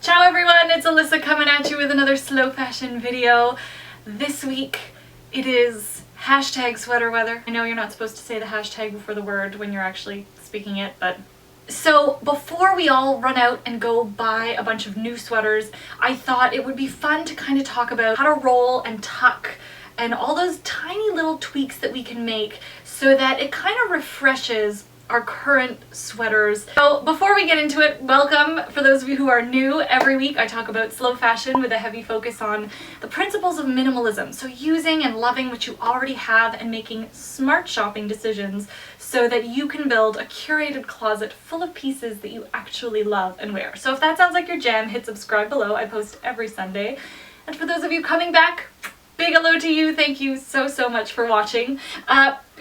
Ciao everyone, it's Alyssa coming at you with another slow fashion video. This week it is hashtag sweater weather. I know you're not supposed to say the hashtag before the word when you're actually speaking it, but... So before we all run out and go buy a bunch of new sweaters, I thought it would be fun to kind of talk about how to roll and tuck and all those tiny little tweaks that we can make so that it kind of refreshes our current sweaters. So before we get into it, welcome. For those of you who are new, every week I talk about slow fashion with a heavy focus on the principles of minimalism. So using and loving what you already have and making smart shopping decisions so that you can build a curated closet full of pieces that you actually love and wear. So if that sounds like your jam, hit subscribe below. I post every Sunday. And for those of you coming back, big hello to you. Thank you so much for watching.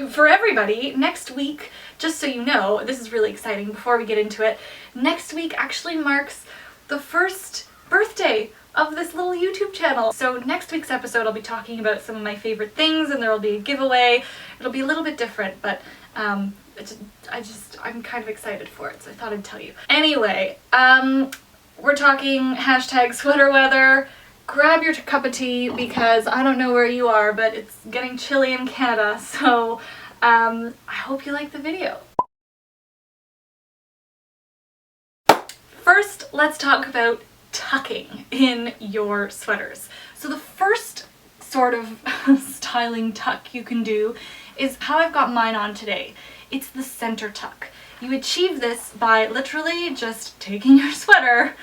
For everybody, next week, just so you know, this is really exciting before we get into it, next week actually marks the first birthday of this little YouTube channel. So next week's episode I'll be talking about some of my favorite things and there will be a giveaway. It'll be a little bit different, but I'm kind of excited for it, so I thought I'd tell you. Anyway, we're talking hashtag sweater weather. Grab your cup of tea because I don't know where you are, but it's getting chilly in Canada, so I hope you like the video. First, let's talk about tucking in your sweaters. So the first sort of styling tuck you can do is how I've got mine on today. It's the center tuck. You achieve this by literally just taking your sweater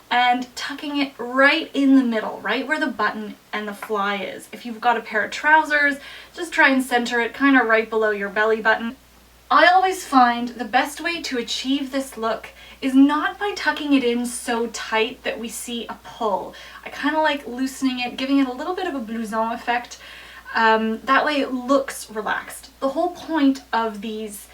and tucking it right in the middle, right where the button and the fly is. If you've got a pair of trousers, just try and center it kind of right below your belly button. I always find the best way to achieve this look is not by tucking it in so tight that we see a pull. I kind of like loosening it, giving it a little bit of a blouson effect. That way it looks relaxed. The whole point of these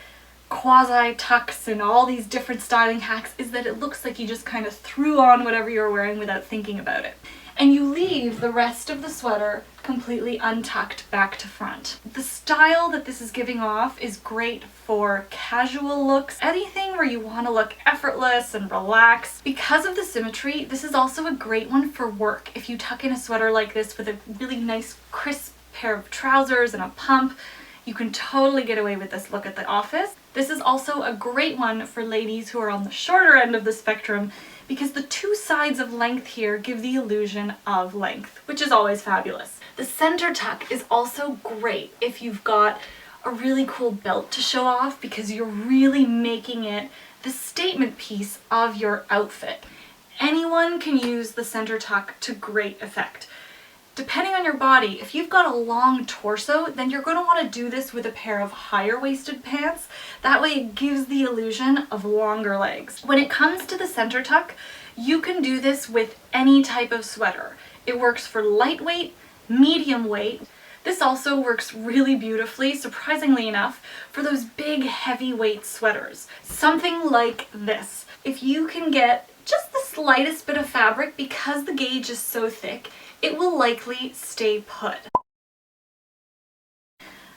quasi tucks and all these different styling hacks is that it looks like you just kind of threw on whatever you're wearing without thinking about it. And you leave the rest of the sweater completely untucked back to front. The style that this is giving off is great for casual looks, anything where you want to look effortless and relaxed. Because of the symmetry, this is also a great one for work. If you tuck in a sweater like this with a really nice crisp pair of trousers and a pump, you can totally get away with this look at the office. This is also a great one for ladies who are on the shorter end of the spectrum because the two sides of length here give the illusion of length, which is always fabulous. The center tuck is also great if you've got a really cool belt to show off because you're really making it the statement piece of your outfit. Anyone can use the center tuck to great effect. Depending on your body, if you've got a long torso, then you're going to want to do this with a pair of higher waisted pants. That way it gives the illusion of longer legs. When it comes to the center tuck, you can do this with any type of sweater. It works for lightweight, medium weight. This also works really beautifully, surprisingly enough, for those big heavyweight sweaters. Something like this. If you can get just the slightest bit of fabric, because the gauge is so thick, it will likely stay put.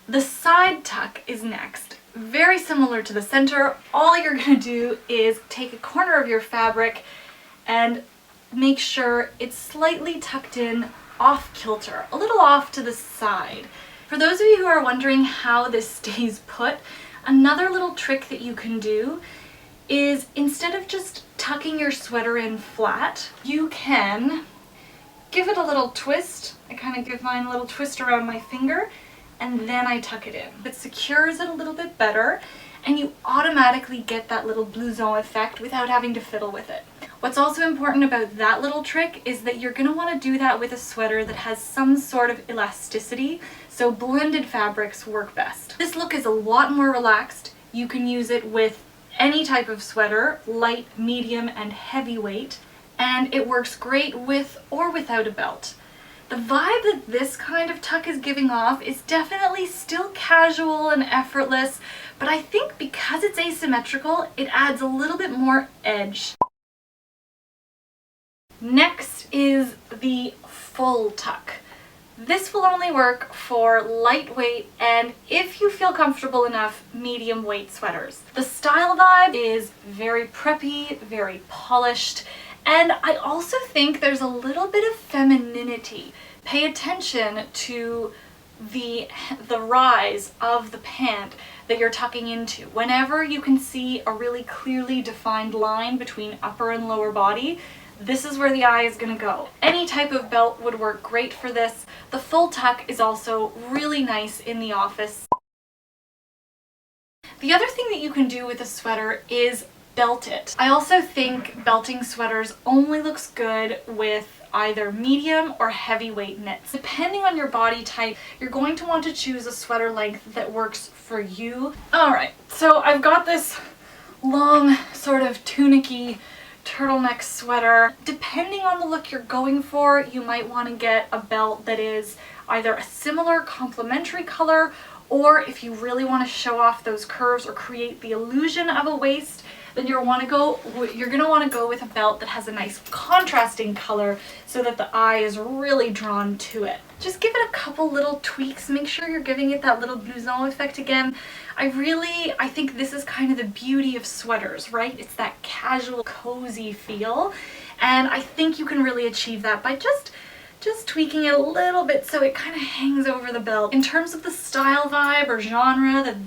The side tuck is next. Very similar to the center. All you're going to do is take a corner of your fabric and make sure it's slightly tucked in off kilter, a little off to the side. For those of you who are wondering how this stays put, another little trick that you can do is instead of just tucking your sweater in flat, you can give it a little twist. I kind of give mine a little twist around my finger and then I tuck it in. It secures it a little bit better and you automatically get that little blouson effect without having to fiddle with it. What's also important about that little trick is that you're going to want to do that with a sweater that has some sort of elasticity, so blended fabrics work best. This look is a lot more relaxed. You can use it with any type of sweater, light, medium, and heavyweight. And it works great with or without a belt. The vibe that this kind of tuck is giving off is definitely still casual and effortless, but I think because it's asymmetrical, it adds a little bit more edge. Next is the full tuck. This will only work for lightweight and, if you feel comfortable enough, medium weight sweaters. The style vibe is very preppy, very polished, And I also think there's a little bit of femininity. Pay attention to the rise of the pant that you're tucking into. Whenever you can see a really clearly defined line between upper and lower body, this is where the eye is going to go. Any type of belt would work great for this. The full tuck is also really nice in the office. The other thing that you can do with a sweater is belt it. I also think belting sweaters only looks good with either medium or heavyweight knits. Depending on your body type, you're going to want to choose a sweater length that works for you. Alright, so I've got this long sort of tunic-y turtleneck sweater. Depending on the look you're going for, you might want to get a belt that is either a similar complementary color, or if you really want to show off those curves or create the illusion of a waist, then you're going to want to go with a belt that has a nice contrasting color so that the eye is really drawn to it. Just give it a couple little tweaks. Make sure you're giving it that little blouson effect again. I think this is kind of the beauty of sweaters, right? It's that casual, cozy feel. And I think you can really achieve that by just tweaking it a little bit so it kind of hangs over the belt. In terms of the style vibe or genre that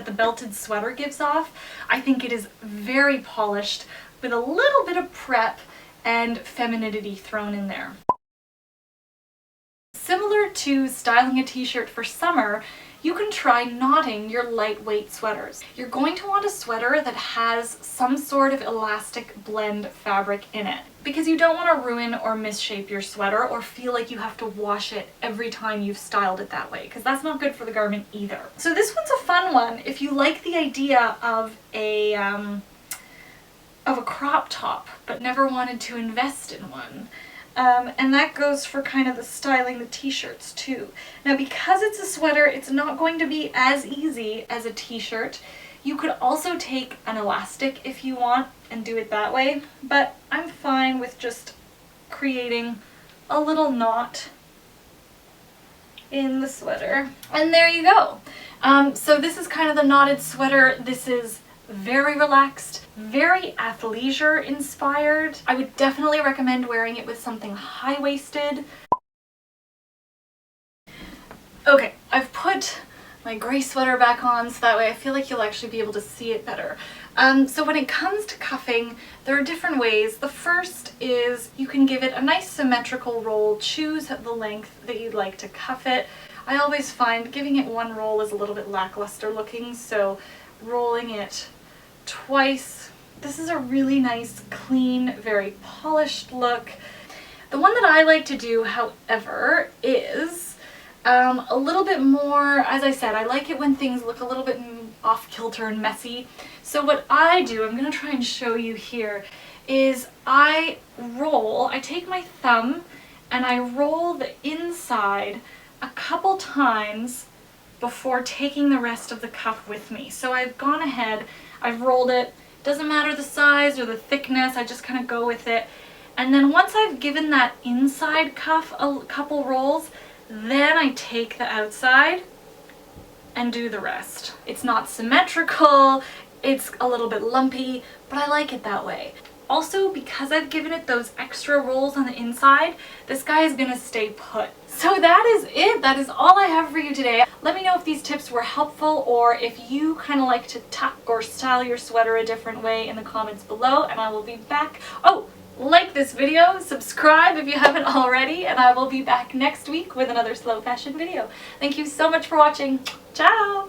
the belted sweater gives off, I think it is very polished with a little bit of prep and femininity thrown in there. Similar to styling a t-shirt for summer, you can try knotting your lightweight sweaters. You're going to want a sweater that has some sort of elastic blend fabric in it, because you don't want to ruin or misshape your sweater or feel like you have to wash it every time you've styled it that way, because that's not good for the garment either. So this one's a fun one if you like the idea of a crop top but never wanted to invest in one. And that goes for kind of the styling the t-shirts too. Now, because it's a sweater, it's not going to be as easy as a t-shirt. You could also take an elastic if you want and do it that way, but I'm fine with just creating a little knot in the sweater. And there you go. So this is kind of the knotted sweater. This is very relaxed, very athleisure inspired. I would definitely recommend wearing it with something high-waisted. Okay, I've put my gray sweater back on so that way I feel like you'll actually be able to see it better. So when it comes to cuffing, there are different ways. The first is you can give it a nice symmetrical roll. Choose the length that you'd like to cuff it. I always find giving it one roll is a little bit lackluster looking, so rolling it twice. This is a really nice, clean, very polished look. The one that I like to do, however, is a little bit more, as I said, I like it when things look a little bit off kilter and messy. So what I do, I'm going to try and show you here, is I take my thumb and I roll the inside a couple times before taking the rest of the cuff with me. So I've gone ahead, I've rolled it, doesn't matter the size or the thickness, I just kind of go with it. And then once I've given that inside cuff a couple rolls, then I take the outside and do the rest. It's not symmetrical, it's a little bit lumpy, but I like it that way. Also, because I've given it those extra rolls on the inside, this guy is gonna stay put. So that is it. That is all I have for you today. Let me know if these tips were helpful or if you kind of like to tuck or style your sweater a different way in the comments below, and I will be back. Oh, like this video, subscribe if you haven't already, and I will be back next week with another slow fashion video. Thank you so much for watching. Ciao!